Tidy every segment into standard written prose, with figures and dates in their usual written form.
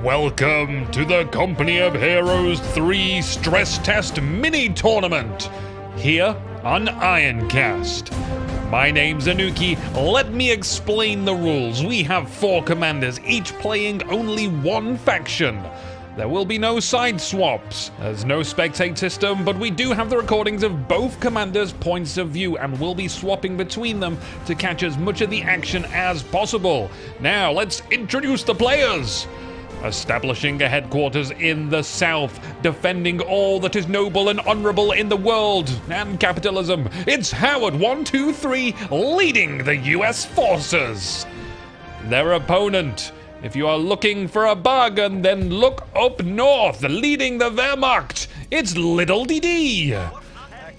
Welcome to the Company of Heroes 3 Stress Test Mini Tournament, here on Ironcast. My name's Inuki. Let me explain the rules. We have 4 commanders, each playing only one faction. There will be no side swaps. There's no spectate system, but we do have the recordings of both commanders' points of view, and we'll be swapping between them to catch as much of the action as possible. Now, let's introduce the players. Establishing a headquarters in the south, defending all that is noble and honorable in the world and capitalism, it's Howard123 leading the US forces. Their opponent, if you are looking for a bargain, then look up north, leading the Wehrmacht, it's Lidledede.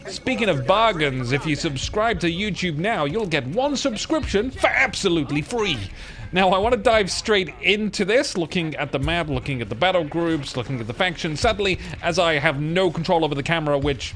Speaking of bargains, if you subscribe to YouTube now, you'll get 1 subscription for absolutely free. Now, I want to dive straight into this, looking at the map, looking at the battle groups, looking at the factions. Sadly, as I have no control over the camera, which,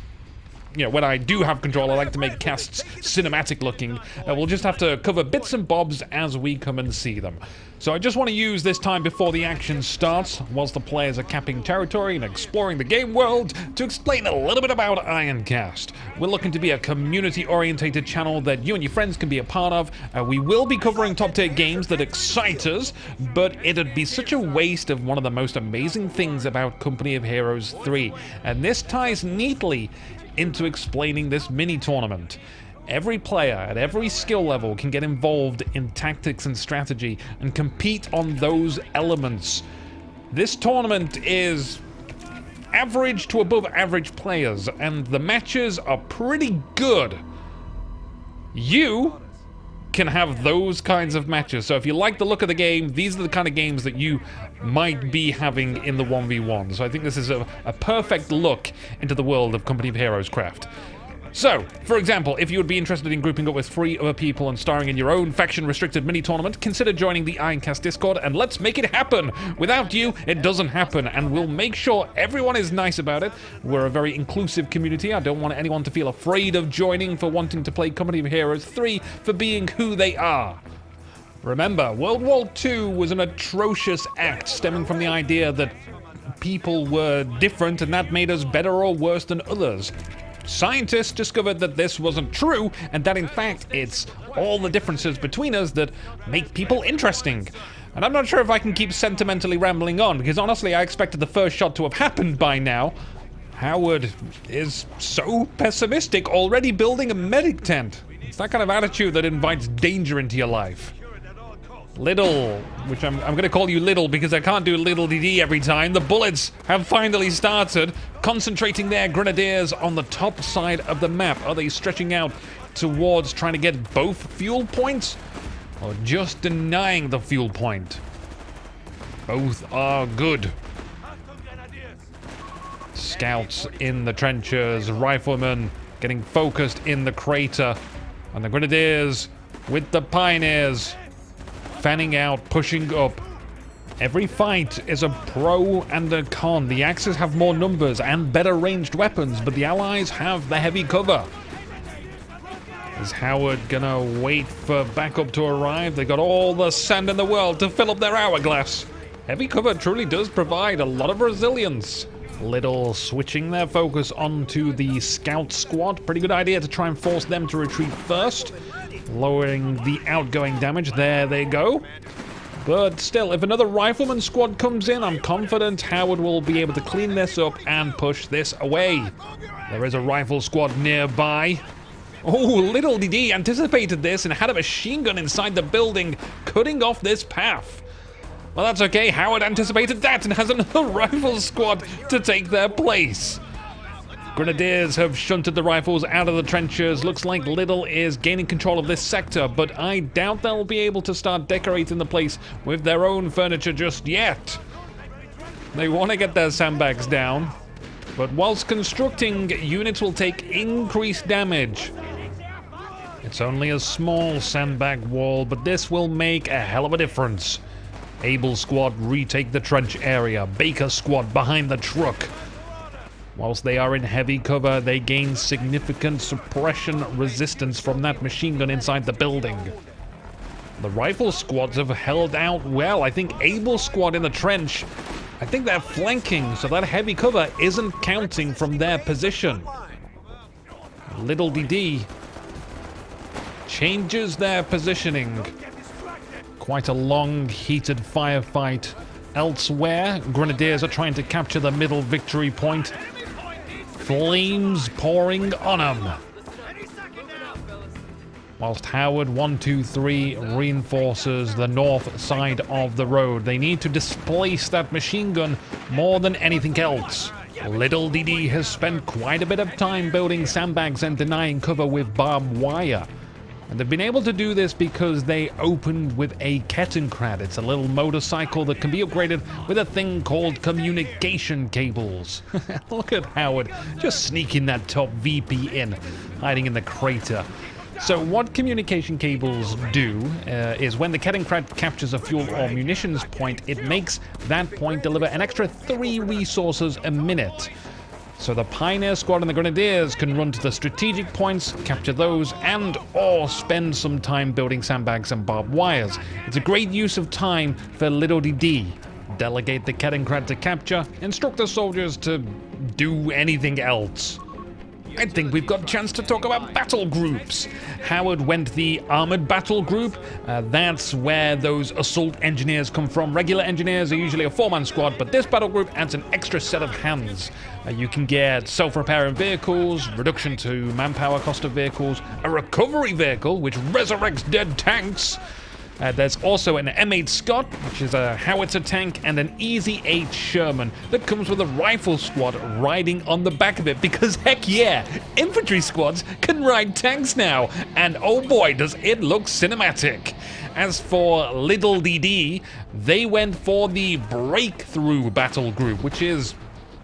you know, when I do have control, I like to make casts cinematic looking. We'll just have to cover bits and bobs as we come and see them. So I just want to use this time before the action starts, whilst the players are capping territory and exploring the game world, to explain a little bit about Ironcast. We're looking to be a community-orientated channel that you and your friends can be a part of. We will be covering top-tier games that excite us, but it'd be such a waste of one of the most amazing things about Company of Heroes 3, and this ties neatly into explaining this mini-tournament. Every player at every skill level can get involved in tactics and strategy and compete on those elements. This tournament is average to above average players, and the matches are pretty good. You can have those kinds of matches. So if you like the look of the game, these are the kind of games that you might be having in the 1v1. So I think this is a perfect look into the world of Company of Heroes craft. So, for example, if you would be interested in grouping up with 3 other people and starring in your own faction-restricted mini-tournament, consider joining the Ironcast Discord, and let's make it happen! Without you, it doesn't happen, and we'll make sure everyone is nice about it. We're a very inclusive community. I don't want anyone to feel afraid of joining for wanting to play Company of Heroes 3 for being who they are. Remember, World War II was an atrocious act stemming from the idea that people were different and that made us better or worse than others. Scientists discovered that this wasn't true, and that in fact it's all the differences between us that make people interesting. And I'm not sure if I can keep sentimentally rambling on, because honestly I expected the first shot to have happened by now. Howard is so pessimistic, already building a medic tent. It's that kind of attitude that invites danger into your life. Little, which I'm going to call you Little because I can't do Lidledede every time. The bullets have finally started, concentrating their grenadiers on the top side of the map. Are they stretching out towards trying to get both fuel points, or just denying the fuel point? Both are good. Scouts in the trenches, riflemen getting focused in the crater, and the grenadiers with the pioneers fanning out, pushing up. Every fight is a pro and a con. The Axis have more numbers and better ranged weapons, but the Allies have the heavy cover. Is Howard gonna wait for backup to arrive? They got all the sand in the world to fill up their hourglass. Heavy cover truly does provide a lot of resilience. Little switching their focus onto the scout squad. Pretty good idea to try and force them to retreat first. Lowering the outgoing damage. There they go. But still, if another rifleman squad comes in, I'm confident Howard will be able to clean this up and push this away. There is a rifle squad nearby. Oh, Lidledede anticipated this and had a machine gun inside the building, cutting off this path. Well, that's okay. Howard anticipated that and has another rifle squad to take their place. Grenadiers have shunted the rifles out of the trenches. Looks like Little is gaining control of this sector, but I doubt they'll be able to start decorating the place with their own furniture just yet. They want to get their sandbags down, but whilst constructing, units will take increased damage. It's only a small sandbag wall, but this will make a hell of a difference. Able squad retake the trench area. Baker squad behind the truck. Whilst they are in heavy cover, they gain significant suppression resistance from that machine gun inside the building. The rifle squads have held out well. I think Abel's squad in the trench, I think they're flanking, so that heavy cover isn't counting from their position. Lidledede changes their positioning. Quite a long, heated firefight. Elsewhere, Grenadiers are trying to capture the middle victory point. Flames pouring on them. Whilst Howard123 reinforces the north side of the road. They need to displace that machine gun more than anything else. Lidledede has spent quite a bit of time building sandbags and denying cover with barbed wire. And they've been able to do this because they opened with a Kettenkrad. It's a little motorcycle that can be upgraded with a thing called communication cables. Look at Howard just sneaking that top VP in, hiding in the crater. So what communication cables do is when the Kettenkrad captures a fuel or munitions point, it makes that point deliver an extra 3 resources a minute. So the Pioneer Squad and the Grenadiers can run to the strategic points, capture those, and or spend some time building sandbags and barbed wires. It's a great use of time for Lidledede. Delegate the Kettenkrad to capture, instruct the soldiers to do anything else. I think we've got a chance to talk about battle groups. Howard went the armored battle group. That's where those assault engineers come from. Regular engineers are usually a 4-man squad, but this battle group adds an extra set of hands. You can get self-repairing vehicles, reduction to manpower cost of vehicles, a recovery vehicle which resurrects dead tanks. There's also an M8 Scott, which is a howitzer tank, and an Easy 8 Sherman that comes with a rifle squad riding on the back of it, because heck yeah, infantry squads can ride tanks now, and oh boy does it look cinematic. As for Lidledede, they went for the Breakthrough Battle Group, which is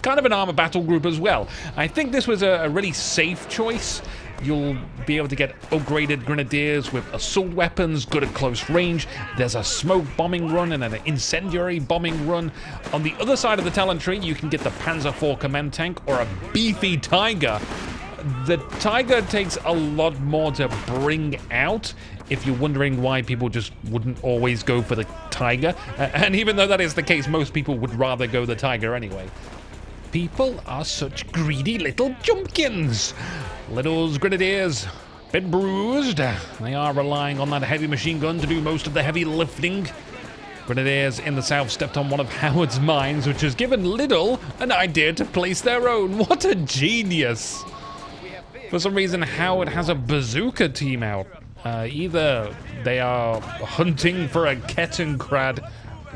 kind of an armor battle group as well. I think this was a really safe choice. You'll be able to get upgraded Grenadiers with assault weapons, good at close range. There's a smoke bombing run and an incendiary bombing run. On the other side of the talent tree, you can get the Panzer IV command tank or a beefy Tiger. The Tiger takes a lot more to bring out, if you're wondering why people just wouldn't always go for the Tiger. And even though that is the case, most people would rather go the Tiger anyway. People are such greedy little jumpkins. Little's Grenadiers, bit bruised. They are relying on that heavy machine gun to do most of the heavy lifting. Grenadiers in the south stepped on one of Howard's mines, which has given Lidl an idea to place their own. What a genius! For some reason, Howard has a bazooka team out. Either they are hunting for a Kettenkrad,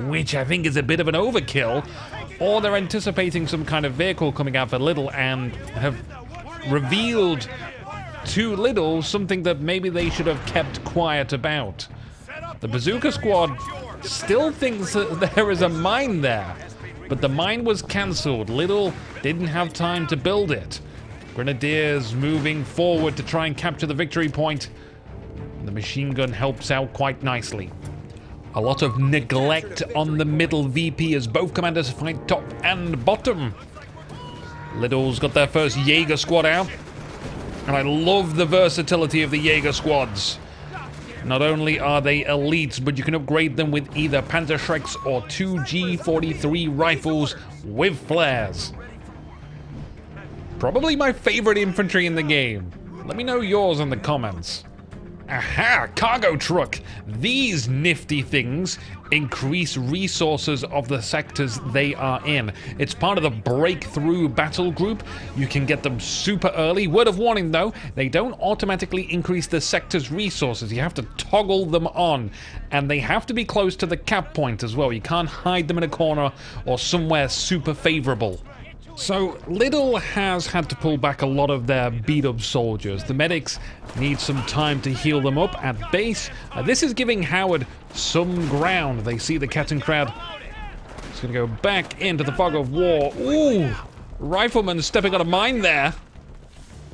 which I think is a bit of an overkill, or they're anticipating some kind of vehicle coming out for Lidl and have revealed to Lidl something that maybe they should have kept quiet about. The Bazooka Squad still thinks that there is a mine there, but the mine was cancelled. Lidl didn't have time to build it. Grenadiers moving forward to try and capture the victory point. The machine gun helps out quite nicely. A lot of neglect on the middle VP as both commanders fight top and bottom. Lidl's got their first Jaeger squad out. And I love the versatility of the Jaeger squads. Not only are they elites, but you can upgrade them with either Panzerschrecks or 2 G43 rifles with flares. Probably my favorite infantry in the game. Let me know yours in the comments. Aha! Cargo truck! These nifty things increase resources of the sectors they are in. It's part of the Breakthrough Battle Group. You can get them super early. Word of warning though, they don't automatically increase the sector's resources. You have to toggle them on. And they have to be close to the cap point as well. You can't hide them in a corner or somewhere super favorable. So, Lidl has had to pull back a lot of their beat-up soldiers. The medics need some time to heal them up at base. This is giving Howard some ground. They see the Kettenkrad. It's going to go back into the fog of war. Ooh! Rifleman stepping on a mine there.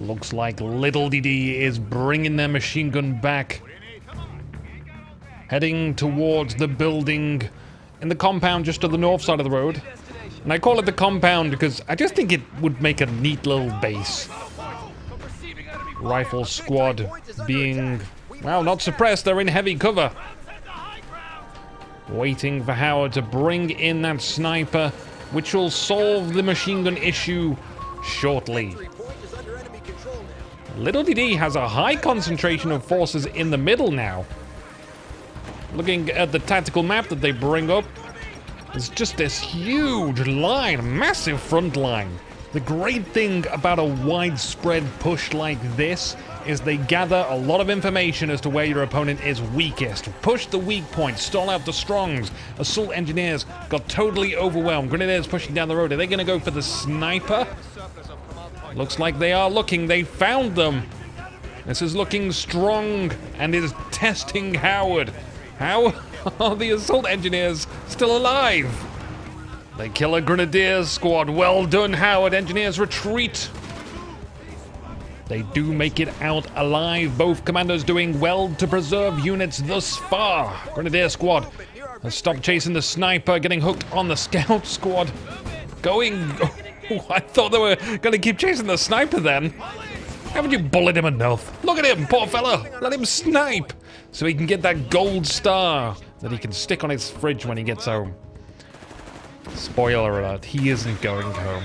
Looks like Lidledede is bringing their machine gun back. Heading towards the building in the compound just to the north side of the road. And I call it the compound because I just think it would make a neat little base. Rifle squad being, well, not suppressed. They're in heavy cover. Waiting for Howard to bring in that sniper, which will solve the machine gun issue shortly. Lidledede has a high concentration of forces in the middle now. Looking at the tactical map that they bring up, there's just this huge line, massive front line. The great thing about a widespread push like this is they gather a lot of information as to where your opponent is weakest. Push the weak points, stall out the strongs. Assault engineers got totally overwhelmed. Grenadiers pushing down the road. Are they going to go for the sniper? Looks like they are looking. They found them. This is looking strong and is testing Howard. How are the assault engineers still alive? They kill a grenadier squad. Well done, Howard. Engineers retreat. They do make it out alive. Both commandos doing well to preserve units thus far. Grenadier squad has stopped chasing the sniper, getting hooked on the scout squad. Going... Oh, I thought they were going to keep chasing the sniper then. Haven't you bullied him enough? Look at him, poor fella. Let him snipe so he can get that gold star that he can stick on his fridge when he gets home. Spoiler alert, he isn't going home.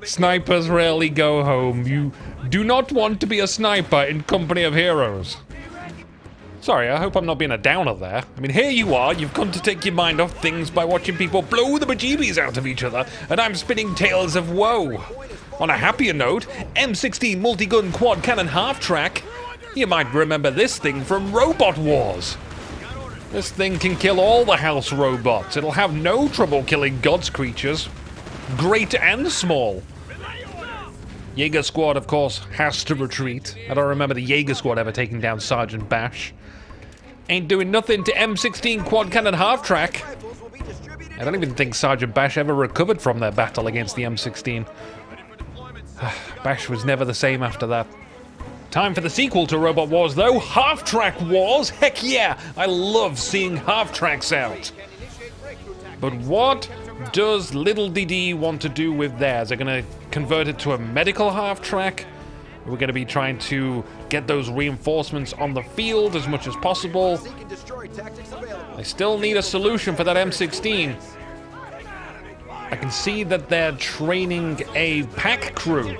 Snipers rarely go home. You do not want to be a sniper in Company of Heroes. Sorry, I hope I'm not being a downer there. I mean, here you are, you've come to take your mind off things by watching people blow the bejeebies out of each other, and I'm spinning tales of woe. On a happier note, M16 multi-gun quad cannon half-track. You might remember this thing from Robot Wars. This thing can kill all the house robots. It'll have no trouble killing God's creatures, great and small. Jaeger squad, of course, has to retreat. I don't remember the Jaeger squad ever taking down Sergeant Bash. Ain't doing nothing to M16 quad cannon half-track. I don't even think Sergeant Bash ever recovered from their battle against the M16. Bash was never the same after that. Time for the sequel to Robot Wars, though. Half-track Wars? Heck yeah! I love seeing half-tracks out. But what does Lidledede want to do with theirs? They're going to convert it to a medical half-track? We're going to be trying to get those reinforcements on the field as much as possible. They still need a solution for that M16. I can see that they're training a pack crew.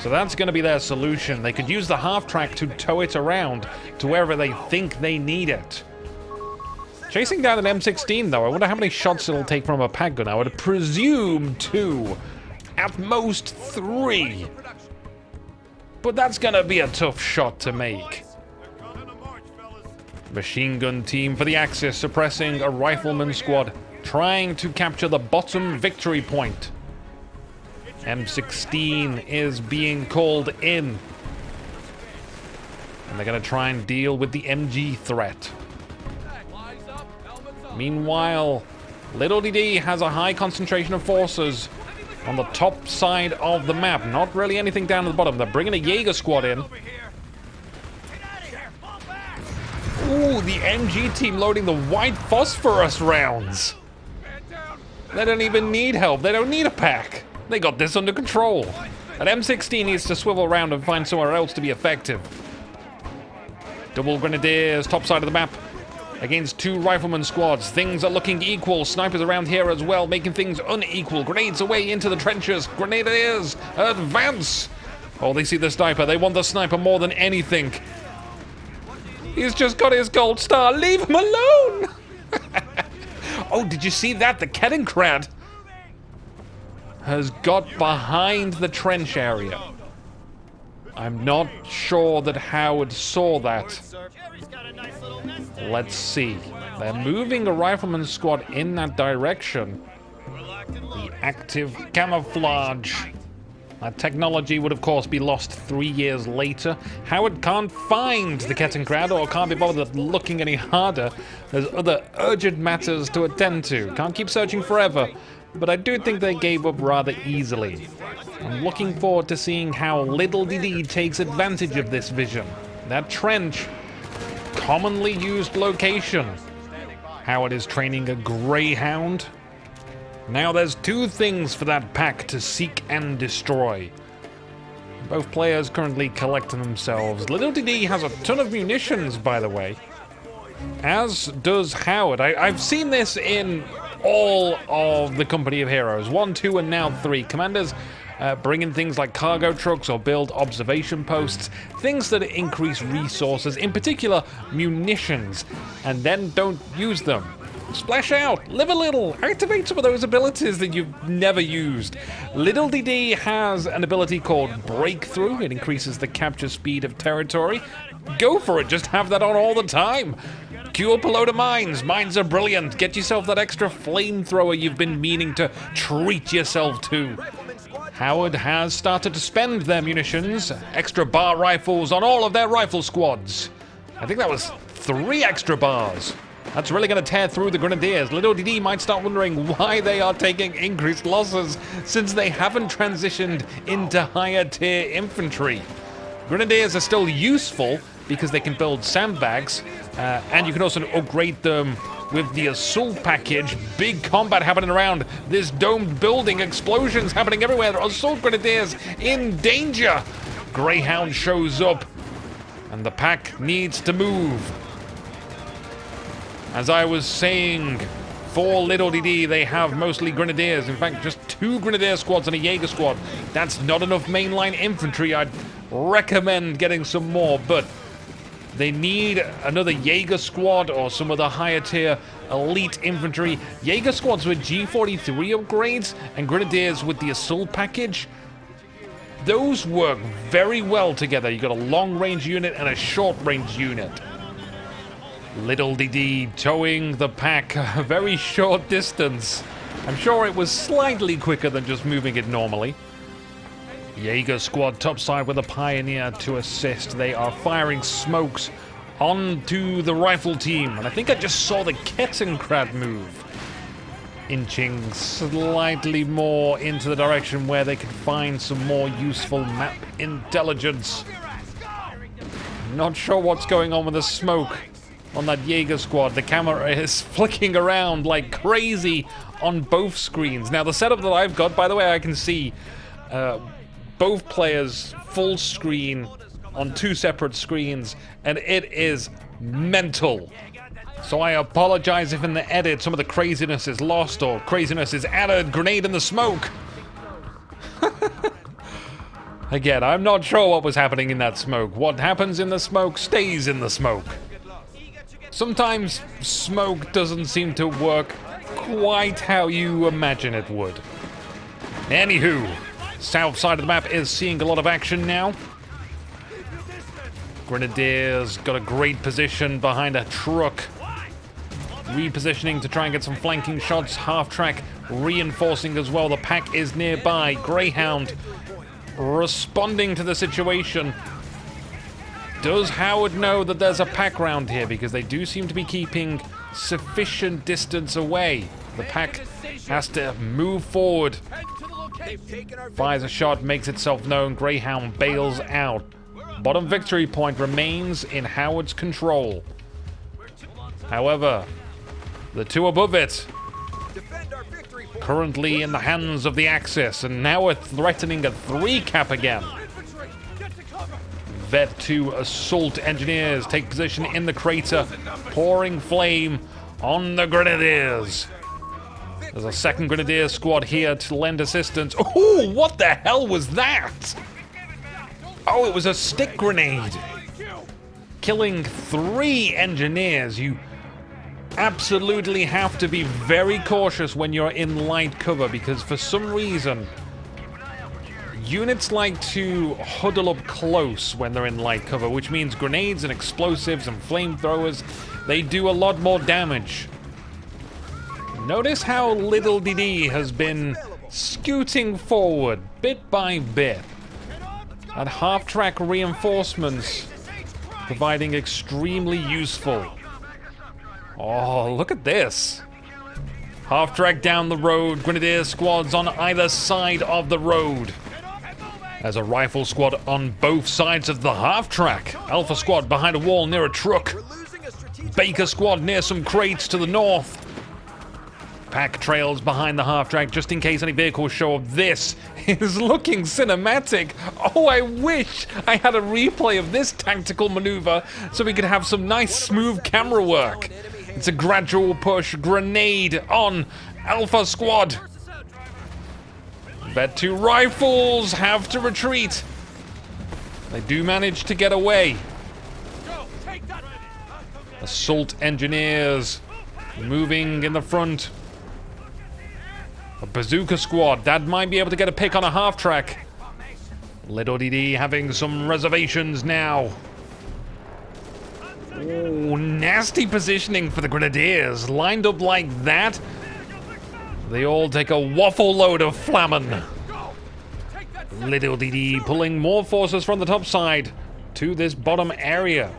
So that's going to be their solution. They could use the half-track to tow it around to wherever they think they need it. Chasing down an M16, though, I wonder how many shots it'll take from a pack gun. I would presume 2. At most 3. But that's going to be a tough shot to make. Machine gun team for the Axis, suppressing a rifleman squad, trying to capture the bottom victory point. M16 is being called in. And they're going to try and deal with the MG threat. Meanwhile, Lidledede has a high concentration of forces on the top side of the map. Not really anything down at the bottom. They're bringing a Jaeger squad in. Ooh, the MG team loading the white phosphorus rounds. They don't even need help. They don't need a pack. They got this under control. That M16 needs to swivel around and find somewhere else to be effective. Double grenadiers, top side of the map. Against 2 rifleman squads. Things are looking equal. Snipers around here as well, making things unequal. Grenades away into the trenches. Grenadiers, advance! Oh, they see the sniper. They want the sniper more than anything. He's just got his gold star. Leave him alone! Oh, did you see that? The Kettenkrad has got behind the trench area. I'm not sure that Howard saw that. Let's see. They're moving a rifleman squad in that direction. The active camouflage. That technology would, of course, be lost 3 years later. Howard can't find the Kettenkrad or can't be bothered looking any harder. There's other urgent matters to attend to. Can't keep searching forever. But I do think they gave up rather easily. I'm looking forward to seeing how Lidledede takes advantage of this vision. That trench, commonly used location. Howard is training a Greyhound. Now there's 2 things for that pack to seek and destroy. Both players currently collecting themselves. Lidledede has a ton of munitions, by the way. as does Howard. I've seen this in all of the Company of Heroes. 1, 2, and now 3. Commanders bring in things like cargo trucks or build observation posts, things that increase resources, in particular munitions, and then don't use them. Splash out, live a little, activate some of those abilities that you've never used. Lidledede has an ability called Breakthrough. It increases the capture speed of territory. Go for it, just have that on all the time. Queue up a load of mines. Mines are brilliant. Get yourself that extra flamethrower you've been meaning to treat yourself to. Howard has started to spend their munitions. Extra bar rifles on all of their rifle squads. I think that was 3 extra bars. That's really going to tear through the Grenadiers. Lidledede might start wondering why they are taking increased losses since they haven't transitioned into higher tier infantry. Grenadiers are still useful because they can build sandbags, and you can also upgrade them with the assault package. Big combat happening around this domed building. Explosions happening everywhere. Assault Grenadiers in danger. Greyhound shows up, and the pack needs to move. As I was saying, for Lidledede, they have mostly Grenadiers. In fact, just 2 Grenadier squads and a Jaeger squad. That's not enough mainline infantry. I'd recommend getting some more, but they need another Jaeger squad or some of the higher tier elite infantry. Jaeger squads with G43 upgrades and Grenadiers with the assault package. Those work very well together. You've got a long range unit and a short range unit. Lidledede towing the pack a very short distance. I'm sure it was slightly quicker than just moving it normally. Jaeger squad topside with a Pioneer to assist. They are firing smokes onto the rifle team. And I think I just saw the Kettenkrad move. Inching slightly more into the direction where they could find some more useful map intelligence. Not sure what's going on with the smoke on that Jaeger squad. The camera is flicking around like crazy on both screens. Now, the setup that I've got, by the way, I can see both players full screen on 2 separate screens, and it is mental. So I apologize if in the edit some of the craziness is lost or craziness is added. Grenade in the smoke. Again, I'm not sure what was happening in that smoke. What happens in the smoke stays in the smoke. Sometimes smoke doesn't seem to work quite how you imagine it would. Anywho, south side of the map is seeing a lot of action now. Grenadiers got a great position behind a truck. Repositioning to try and get some flanking shots. Half-track reinforcing as well. The pack is nearby. Greyhound responding to the situation. Does Howard know that there's a pack round here? Because they do seem to be keeping sufficient distance away. The pack has to move forward. Fires a shot, makes itself known. Greyhound bails out. Bottom victory point remains in Howard's control. However, the 2 above it currently in the hands of the Axis, and now we're threatening a 3 cap again. Vet 2 assault engineers take position in the crater, pouring flame on the Grenadiers. There's a 2nd Grenadier squad here to lend assistance. Oh, what the hell was that? Oh, it was a stick grenade. Killing 3 engineers. You absolutely have to be very cautious when you're in light cover, because for some reason units like to huddle up close when they're in light cover, which means grenades and explosives and flamethrowers, they do a lot more damage. Notice how Lidledede has been scooting forward bit by bit. And half-track reinforcements providing extremely useful. Oh, look at this. Half-track down the road, Grenadier squads on either side of the road. There's a rifle squad on both sides of the half-track. Alpha squad behind a wall near a truck. Baker squad near some crates to the north. Pack trails behind the half-track just in case any vehicles show up. This is looking cinematic. Oh, I wish I had a replay of this tactical maneuver so we could have some nice smooth camera work. It's a gradual push. Grenade on Alpha Squad. Bet 2 rifles have to retreat. They do manage to get away. Assault engineers moving in the front. A bazooka squad that might be able to get a pick on a half-track. Lidledede having some reservations now. Oh, nasty positioning for the Grenadiers. Lined up like that, they all take a waffle load of flammen. Lidledede pulling more forces from the top side to this bottom area.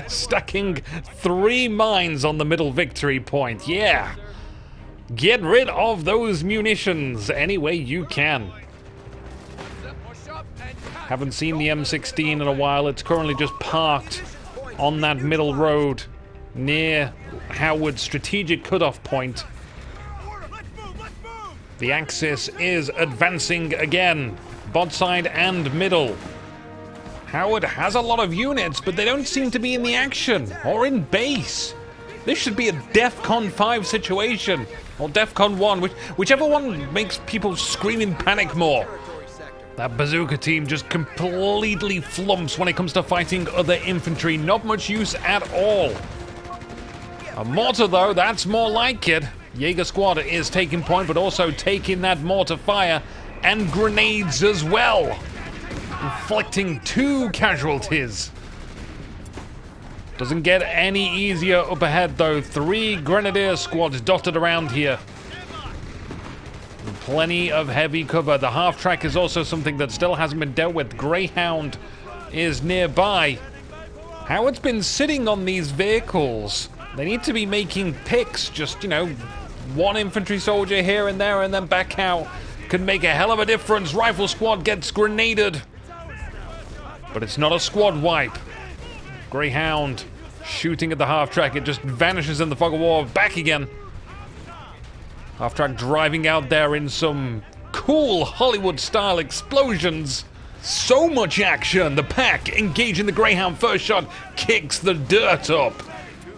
Stacking 3 mines on the middle victory point. Yeah. Get rid of those munitions any way you can. Haven't seen the M16 in a while. It's currently just parked on that middle road near Howard's strategic cutoff point. The Axis is advancing again, bot side and middle. Howard has a lot of units, but they don't seem to be in the action or in base. This should be a DEFCON 5 situation, or DEFCON 1, whichever one makes people scream in panic more. That bazooka team just completely flumps when it comes to fighting other infantry. Not much use at all. A mortar, though, that's more like it. Jaeger squad is taking point, but also taking that mortar fire and grenades as well. Inflicting 2 casualties. Doesn't get any easier up ahead, though. 3 grenadier squads dotted around here. Plenty of heavy cover. The half-track is also something that still hasn't been dealt with. Greyhound is nearby. Howard's been sitting on these vehicles. They need to be making picks. Just, 1 infantry soldier here and there and then back out. Could make a hell of a difference. Rifle squad gets grenaded. But it's not a squad wipe. Greyhound shooting at the half-track. It just vanishes in the fog of war. Back again. Half-track driving out there in some cool Hollywood-style explosions. So much action. The pack engaging the Greyhound. First shot kicks the dirt up.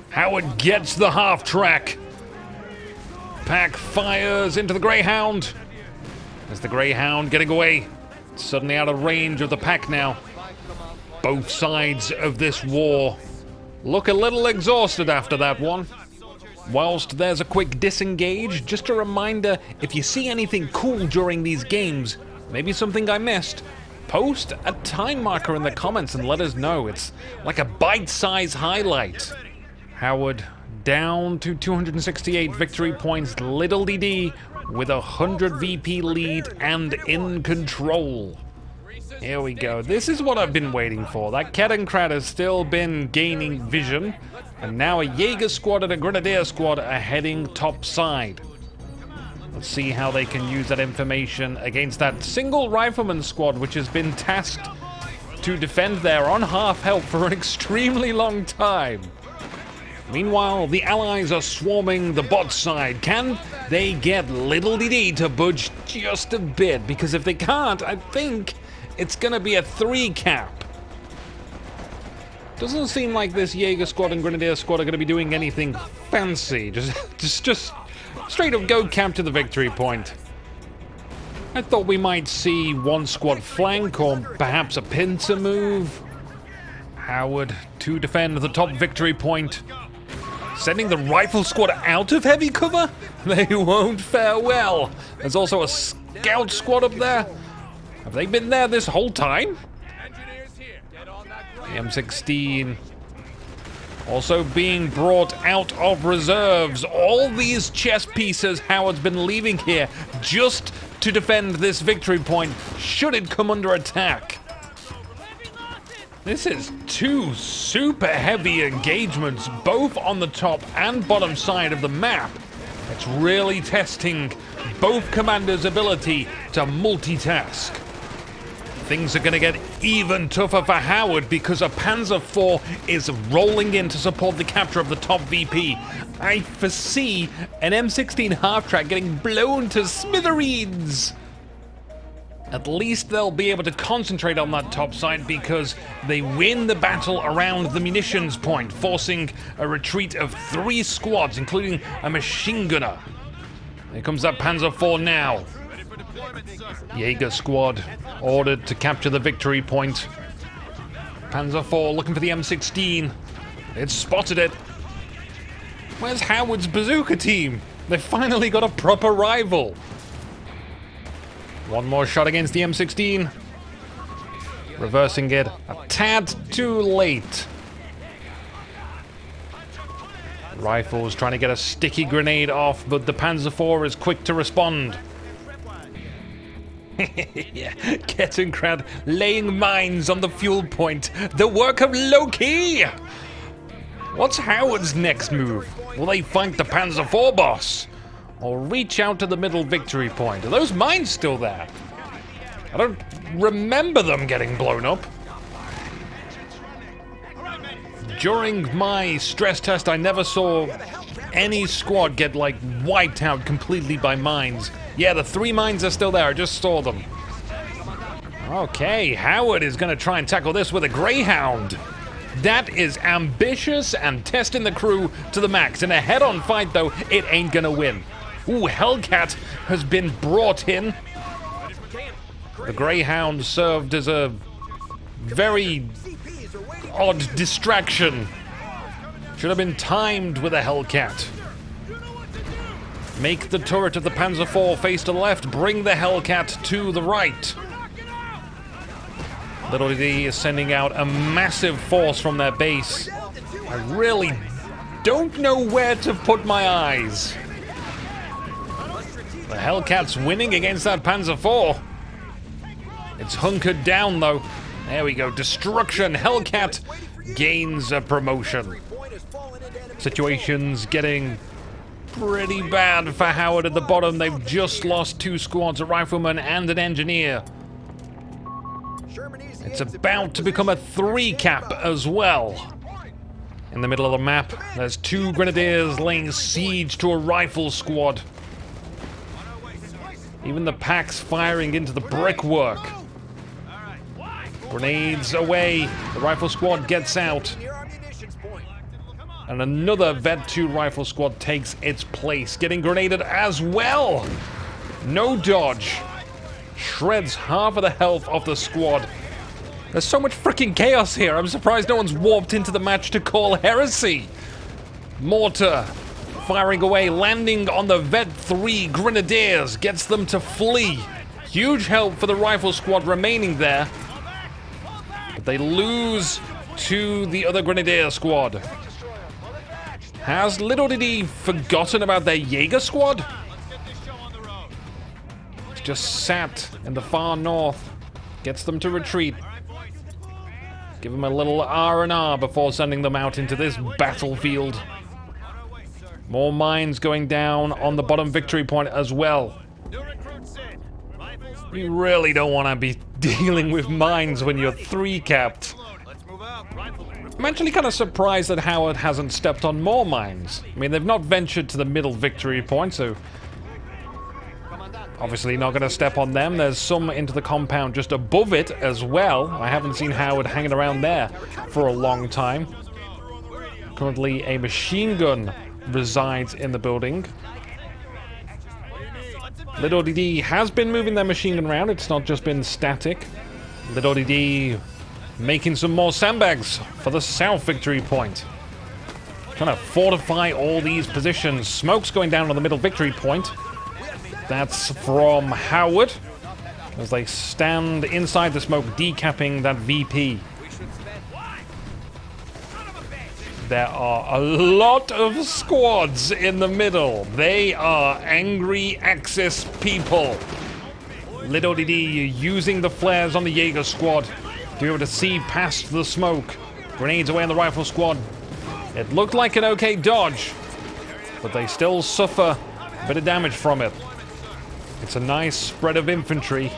Howard gets the half-track. Pack fires into the Greyhound. There's the Greyhound getting away. Suddenly out of range of the pack now. Both sides of this war look a little exhausted after that one. Whilst there's a quick disengage, just a reminder, if you see anything cool during these games, maybe something I missed, post a time marker in the comments and let us know. It's like a bite-sized highlight. Howard down to 268 victory points. Lidledede with 100 VP lead and in control. Here we go. This is what I've been waiting for. That Kettenkrat has still been gaining vision, and now a Jaeger squad and a Grenadier squad are heading top side. Let's see how they can use that information against that single rifleman squad, which has been tasked to defend there on half health for an extremely long time. Meanwhile, the Allies are swarming the bot side. Can they get Lidledede to budge just a bit? Because if they can't, I think it's going to be a 3 cap. Doesn't seem like this Jaeger squad and Grenadier squad are going to be doing anything fancy. Just straight up go camp to the victory point. I thought we might see 1 squad flank or perhaps a pincer move. Howard to defend the top victory point. Sending the rifle squad out of heavy cover? They won't fare well. There's also a scout squad up there. Have they been there this whole time? The M16 also being brought out of reserves. All these chess pieces Howard's been leaving here just to defend this victory point should it come under attack. This is 2 super heavy engagements, both on the top and bottom side of the map. It's really testing both commanders' ability to multitask. things are going to get even tougher for Howard because a Panzer IV is rolling in to support the capture of the top VP. I foresee an M16 half-track getting blown to smithereens. At least they'll be able to concentrate on that top side because they win the battle around the munitions point, forcing a retreat of 3 squads, including a machine gunner. Here comes that Panzer IV now. Jaeger squad ordered to capture the victory point. Panzer IV looking for the M16. It's spotted it. Where's Howard's bazooka team? They finally got a proper rival. One more shot against the M16. Reversing it a tad too late. Rifles trying to get a sticky grenade off, but the Panzer IV is quick to respond. Yeah, Kettenkrad laying mines on the fuel point. The work of Loki! What's Howard's next move? Will they fight the Panzer IV boss? Or reach out to the middle victory point? Are those mines still there? I don't remember them getting blown up. During my stress test, I never saw any squad get, like, wiped out completely by mines. Yeah, the 3 mines are still there. I just saw them. Okay, Howard is going to try and tackle this with a Greyhound. That is ambitious and testing the crew to the max. In a head-on fight, though, it ain't going to win. Ooh, Hellcat has been brought in. The Greyhound served as a very odd distraction. Should have been timed with a Hellcat. Make the turret of the Panzer IV face to the left. Bring the Hellcat to the right. Lidledede is sending out a massive force from their base. I really don't know where to put my eyes. The Hellcat's winning against that Panzer IV. It's hunkered down, though. There we go. Destruction. Hellcat gains a promotion. Situation's getting pretty bad for Howard at the bottom. They've just lost 2 squads, a rifleman and an engineer. It's about to become a 3-cap as well. In the middle of the map, there's 2 grenadiers laying siege to a rifle squad. Even the packs firing into the brickwork. Grenades away. The rifle squad gets out. And another Vet 2 rifle squad takes its place, getting grenaded as well. No dodge. Shreds half of the health of the squad. There's so much freaking chaos here. I'm surprised no one's warped into the match to call heresy. Mortar firing away, landing on the Vet 3 Grenadiers, gets them to flee. Huge help for the rifle squad remaining there. But they lose to the other Grenadier squad. Has Lidledede forgotten about their Jaeger squad? It's just sat in the far north. Gets them to retreat. Give them a little R&R before sending them out into this battlefield. More mines going down on the bottom victory point as well. You really don't want to be dealing with mines when you're 3-capped. I'm actually kind of surprised that Howard hasn't stepped on more mines. I mean, they've not ventured to the middle victory point, so obviously not going to step on them. There's some into the compound just above it as well. I haven't seen Howard hanging around there for a long time. Currently, a machine gun resides in the building. Lidledede has been moving their machine gun around. It's not just been static. Lidledede making some more sandbags for the south victory point. Trying to fortify all these positions. Smoke's going down on the middle victory point. That's from Howard as they stand inside the smoke, decapping that VP. There are a lot of squads in the middle. They are angry Axis people. Lidledede using the flares on the Jaeger squad to be able to see past the smoke. Grenades away on the rifle squad. It looked like an okay dodge, but they still suffer a bit of damage from it. It's a nice spread of infantry.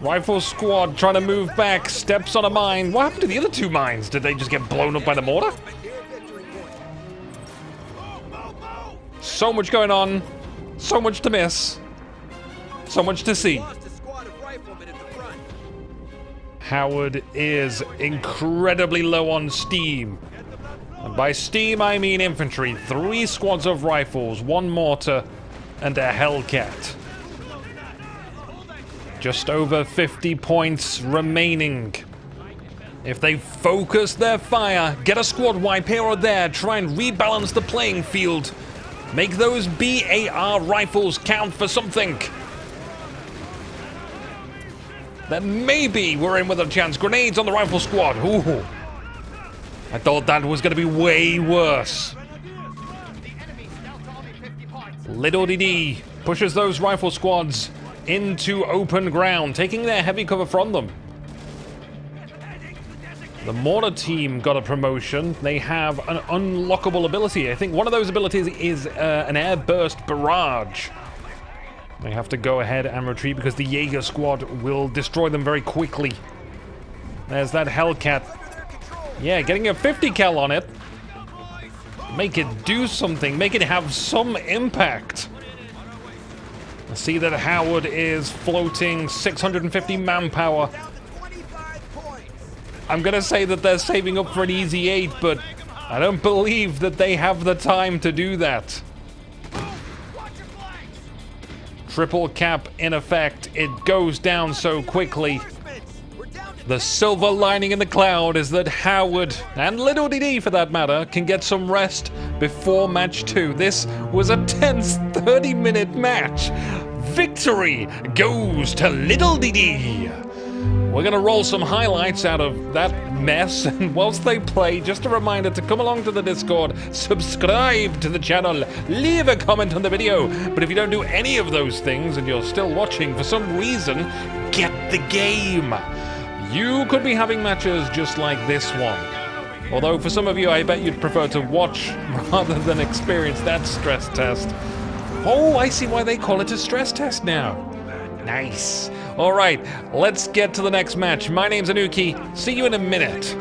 Rifle squad trying to move back, steps on a mine. What happened to the other two mines? Did they just get blown up by the mortar? So much going on, so much to miss, so much to see. Howard is incredibly low on steam. And by steam, I mean infantry. 3 squads of rifles, 1 mortar, and a Hellcat. Just over 50 points remaining. If they focus their fire, get a squad wipe here or there, try and rebalance the playing field. Make those BAR rifles count for something. Then maybe we're in with a chance. Grenades on the rifle squad. Ooh. I thought that was going to be way worse. Lidledede pushes those rifle squads into open ground, taking their heavy cover from them. The mortar team got a promotion. They have an unlockable ability. I think one of those abilities is an air burst barrage. They have to go ahead and retreat because the Jaeger squad will destroy them very quickly. There's that Hellcat. Yeah, getting a 50 cal on it. Make it do something. Make it have some impact. I see that Howard is floating 650 manpower. I'm going to say that they're saving up for an easy 8, but I don't believe that they have the time to do that. Triple cap in effect. It goes down so quickly. The silver lining in the cloud is that Howard, and Lidledede for that matter, can get some rest before match 2. This was a tense 30-minute match. Victory goes to Lidledede. We're going to roll some highlights out of that mess, and whilst they play, just a reminder to come along to the Discord, subscribe to the channel, leave a comment on the video. But if you don't do any of those things and you're still watching for some reason, get the game. You could be having matches just like this one. Although for some of you, I bet you'd prefer to watch rather than experience that stress test. Oh, I see why they call it a stress test now. Nice. All right, let's get to the next match. My name's Inuki. See you in a minute.